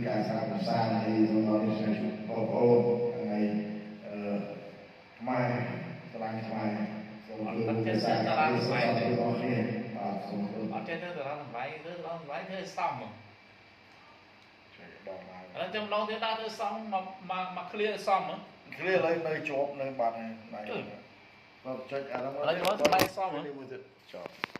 ការសាងសង់នៃសំណល់នេះបងប្អូនថ្ងៃខ្មែរឆ្លាញ់ខ្មែរសូមជួយរក្សាការស្វាយរបស់គ្នាបាទសូមអត់ចេះទៅដល់សម្វាយទៅដល់សម្វាយធ្វើសំជួយដល់មកហើយចាំឡងទៀតដល់ទៅសំមកឃ្លៀសំឃ្លៀឡើយនៅជាប់នៅបាត់ហើយចុចអានោះឥឡូវសម្វាយសំមួយទៀតចប់